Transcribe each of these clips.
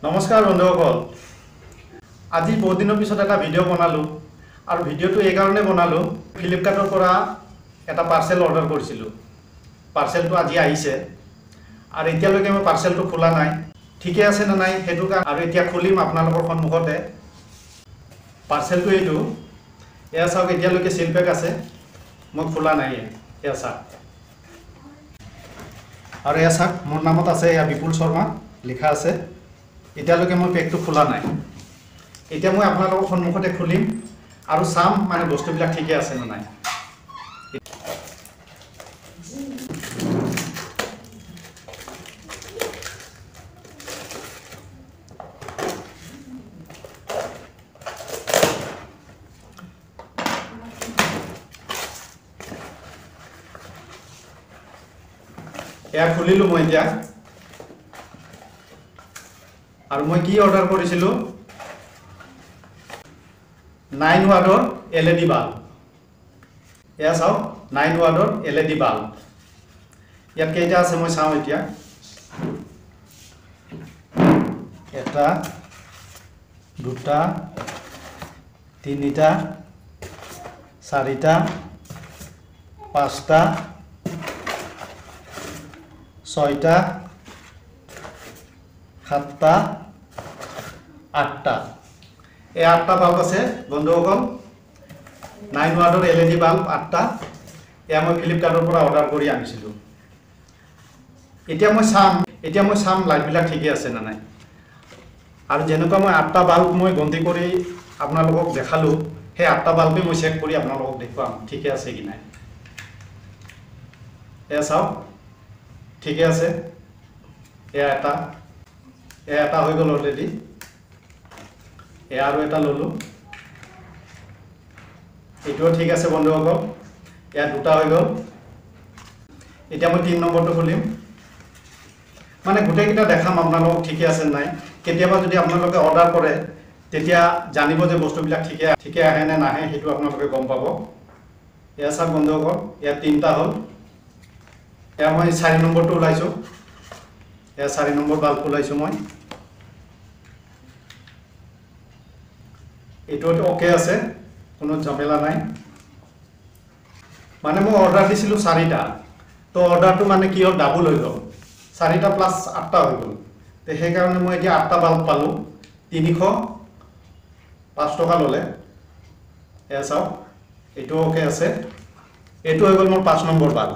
নমস্কাৰ বন্ধুসকল আজি বহুত দিনৰ পিছত এটা ভিডিঅ' বনালো আৰু ভিডিঅ'টো এই কাৰণে বনালো ফ্লিপকাৰ্টৰ পৰা এটা পাৰ্সেল অৰ্ডাৰ কৰিছিলো পাৰ্সেলটো আজি আহিছে আৰু এতিয়ালৈকে মই পাৰ্সেলটো খোলা নাই ঠিকে আছে না নাই হেতু আৰু এতিয়া খুলিম আপোনালোকৰ সন্মুখতে পাৰ্সেলটো এইটো এয়া চাওক এতিয়ালৈকে সিল পেক আছে মই খোলা নাই এয়া চাওক আৰু এয়া চাওক মোৰ নামত আছে এয়া বিপুল শৰ্মা লিখা আছে এতিয়ালৈকে মই পেকটো খোলা নাই এতিয়া মই আপোনালোকৰ সন্মুখতে খুলিম আৰু চাম মানে বস্তুবিলাক ঠিকে আছে না নাই এয়া খুলিলো মই এতিয়া আৰু মই কি অৰ্ডাৰ কৰিছিলো 9 ওয়াটৰ LED বাল্ব এয়া চাও 9 ওয়াটৰ LED বাল্ব ইয়াত কেইটা আছে মই চাও এতিয়া এটা দুটা তিনিটা চাৰিটা পাঁচটা ছয়টা সাতটা আঠটা এই আঠটা বাল্ব আছে বন্ধুসকল 9 ওয়াটৰ LED বাল্ব আঠটা এয়া মই ফ্লিপকাৰ্টৰ পৰা অৰ্ডাৰ কৰি আনিছিলো এতিয়া মই চাম লাইটবিলাক ঠিকে আছে না নাই আৰু যেনেকুৱা মই আঠটা বাল্ব মই গন্তি কৰি আপোনালোকক দেখালো সেই আঠটা বাল্বই মই চেক কৰি আপোনালোকক দেখুৱাম ঠিকে আছে কি নাই এয়া চাওক ঠিকে আছে এয়া এটা হৈ গ'ল অলৰেডি এয়া আৰু এটা ললো এটোও ঠিক আছে বন্ধুসকল এয়া দুটা হৈ গ'ল এতিয়া মই 3 নম্বৰটো খুলিম মানে গোটেইকেইটা দেখাম আপোনালোকক ঠিকে আছে নাই কেতিয়াবা যদি আপোনালোকে অৰ্ডাৰ কৰে তেতিয়া জানিব যে বস্তুবিলাক ঠিকে আহে নে নাহে হেতু আপোনালোকে গম পাব এয়া চাওক বন্ধুসকল এয়া তিনটা হ'ল এয়া মই 4 নম্বৰটো ওলাইছো এয়া 4 নম্বৰ বাল্ব ওলাইছো মই এটো ওকে আছে কোনো ঝামেলা নাই মানে মই অৰ্ডাৰ দিছিলো 4টা তো অৰ্ডাৰটো মানে কি হ'ল ডাবল হৈ গ'ল 4টা প্লাস 8টা হৈ গ'ল তে সেই কাৰণে মই এতিয়া 8টা বাল্ব পালো 305 টকা ললে এয়া চাওক এটো ওকে আছে এটো হৈ গ'ল মোৰ 5 নম্বৰ বাল্ব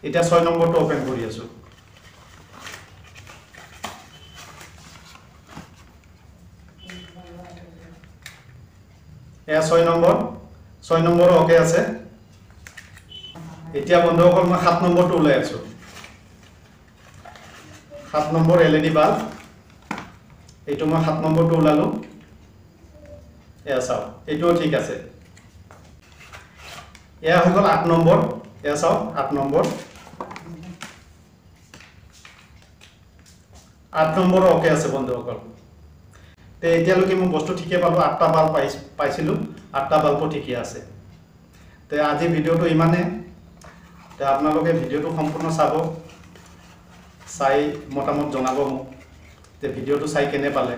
এতিয়া 6 নম্বৰটো ওপেন কৰি আছো এয়া 6 নম্বৰ ওকে আছে এতিয়া বন্ধুসকল মই 7 নম্বৰটো ওলাই আছো 7 নম্বৰ LED বাল্ব এইটো মই 7 নম্বৰটো ওলালো এয়া চাও এইটো ঠিক আছে এয়া হৈ গ'ল 8 নম্বৰ এয়া চাও 8 নম্বৰ 8 নম্বৰ ওকে আছে বন্ধুসকল তে এতিয়ালৈকে মই বস্তু ঠিকে পালো 8টা বাল্ব পাইছিলো 8টা বাল্বও ঠিকে আছে তে আজি ভিডিওটো ইমানে তে আপোনালোকে ভিডিওটো সম্পূৰ্ণ চাব চাই মতামত জনাব মোক তে ভিডিওটো চাই কেনে পালে